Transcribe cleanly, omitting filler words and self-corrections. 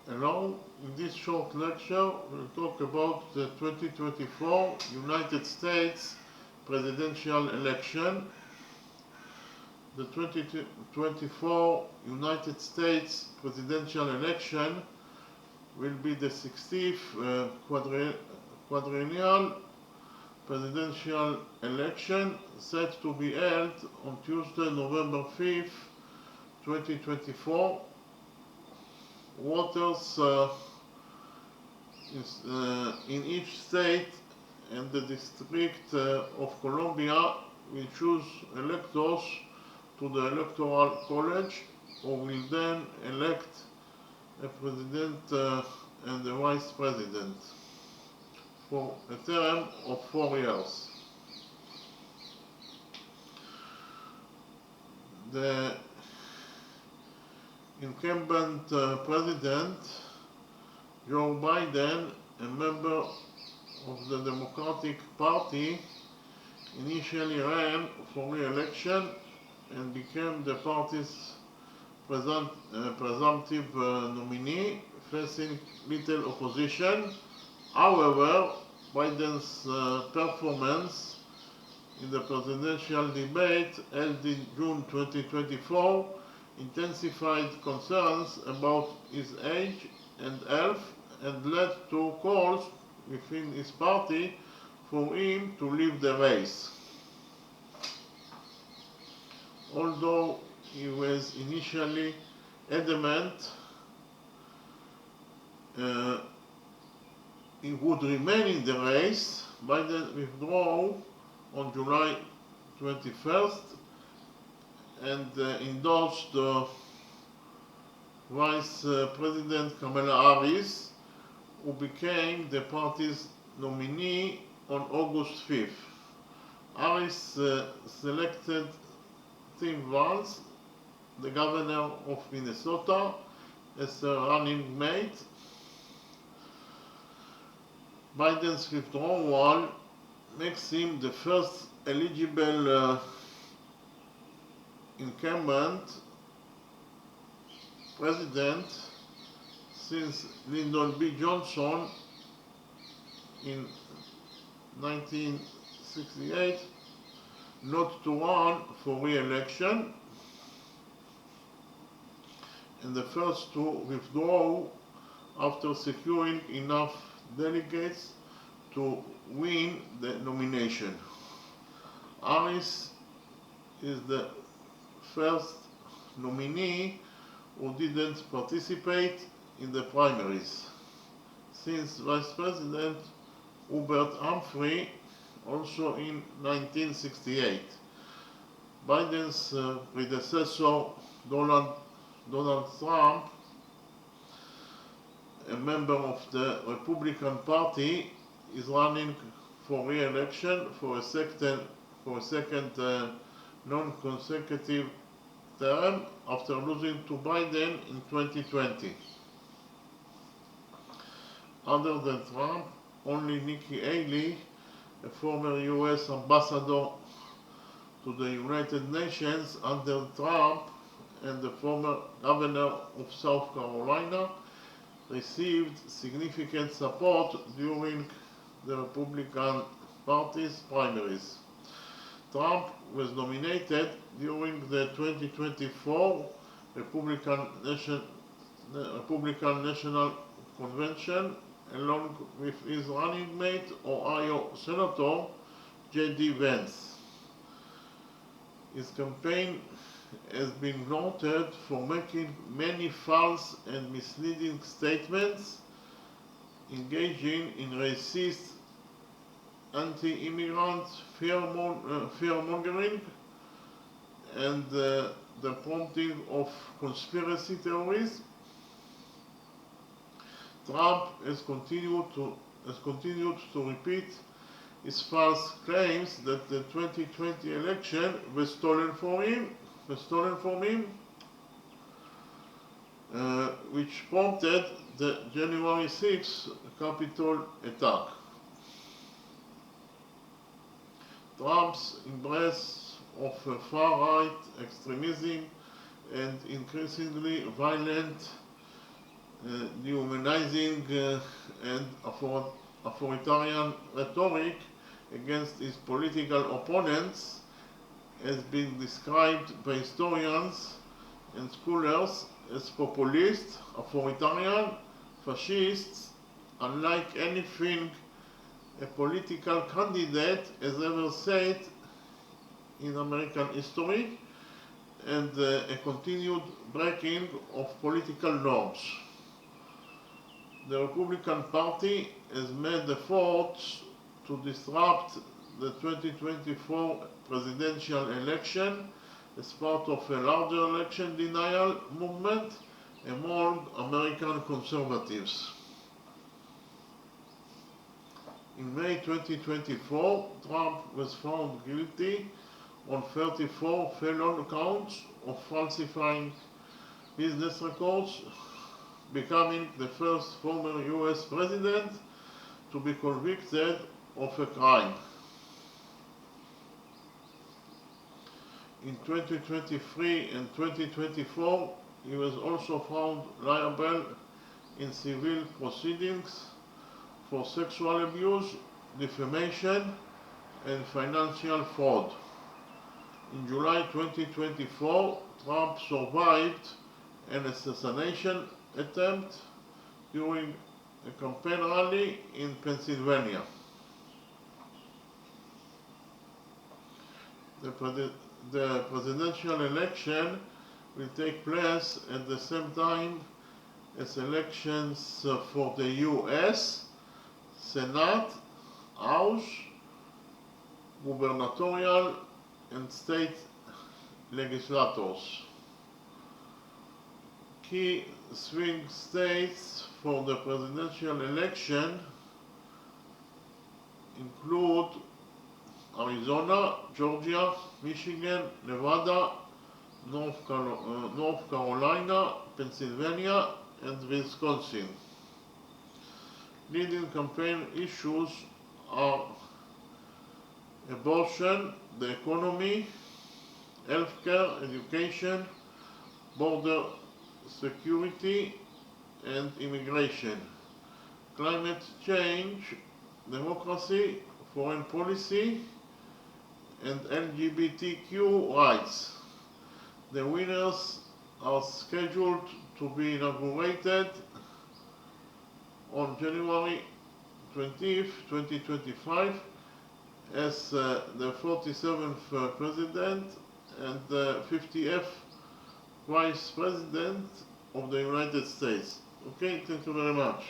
Hello, in this short lecture we'll talk about the 2024 United States presidential election. The 2024 United States presidential election will be the 60th quadrennial presidential election set to be held on Tuesday, November 5th, 2024. Voters in each state and the District of Columbia will choose electors to the Electoral College, who will then elect a president and a vice president for a term of 4 years. The incumbent president, Joe Biden, a member of the Democratic Party, initially ran for re-election and became the party's presumptive nominee, facing little opposition. However, Biden's performance in the presidential debate held in June 2024 intensified concerns about his age and health and led to calls within his party for him to leave the race. Although he was initially adamant he would remain in the race, Biden withdrew on July 21st and endorsed Vice President Kamala Harris, who became the party's nominee on August 5th. Harris selected Tim Walz, the governor of Minnesota, as a running mate. Biden's withdrawal makes him the first eligible incumbent president since Lyndon B. Johnson in 1968 not to run for re-election, and the first to withdraw after securing enough delegates to win the nomination. Harris is the first nominee who didn't participate in the primaries, since Vice President Hubert Humphrey, also in 1968. Biden's predecessor, Donald Trump, a member of the Republican Party, is running for re-election for a second non-consecutive term after losing to Biden in 2020. Other than Trump, only Nikki Haley, a former US ambassador to the United Nations under Trump and the former governor of South Carolina, received significant support during the Republican Party's primaries. Trump was nominated during the 2024 Republican National Convention along with his running mate, Ohio Senator J.D. Vance. His campaign has been noted for making many false and misleading statements, engaging in racist, anti-immigrant fear-mongering, and the prompting of conspiracy theories. Trump has continued to repeat his false claims that the 2020 election was stolen from him, which prompted the January 6th Capitol attack. Trump's embrace of far-right extremism and increasingly violent dehumanizing and authoritarian rhetoric against his political opponents has been described by historians and scholars as populist, authoritarian, fascist, unlike anything a political candidate has ever said in American history, and a continued breaking of political norms. The Republican Party has made efforts to disrupt the 2024 presidential election as part of a larger election denial movement among American conservatives. In May 2024, Trump was found guilty on 34 felon counts of falsifying business records, becoming the first former US president to be convicted of a crime. In 2023 and 2024, he was also found liable in civil proceedings for sexual abuse, defamation, and financial fraud. In July 2024, Trump survived an assassination attempt during a campaign rally in Pennsylvania. The presidential election will take place at the same time as elections for the US Senate, House, gubernatorial, and state legislators. Key swing states for the presidential election include Arizona, Georgia, Michigan, Nevada, North Carolina, Pennsylvania, and Wisconsin. Leading campaign issues are abortion, the economy, healthcare, education, border security, and immigration, climate change, democracy, foreign policy, and LGBTQ rights. The winners are scheduled to be inaugurated on January 20th, 2025 as the 47th President and the 50th Vice President of the United States. Okay, thank you very much.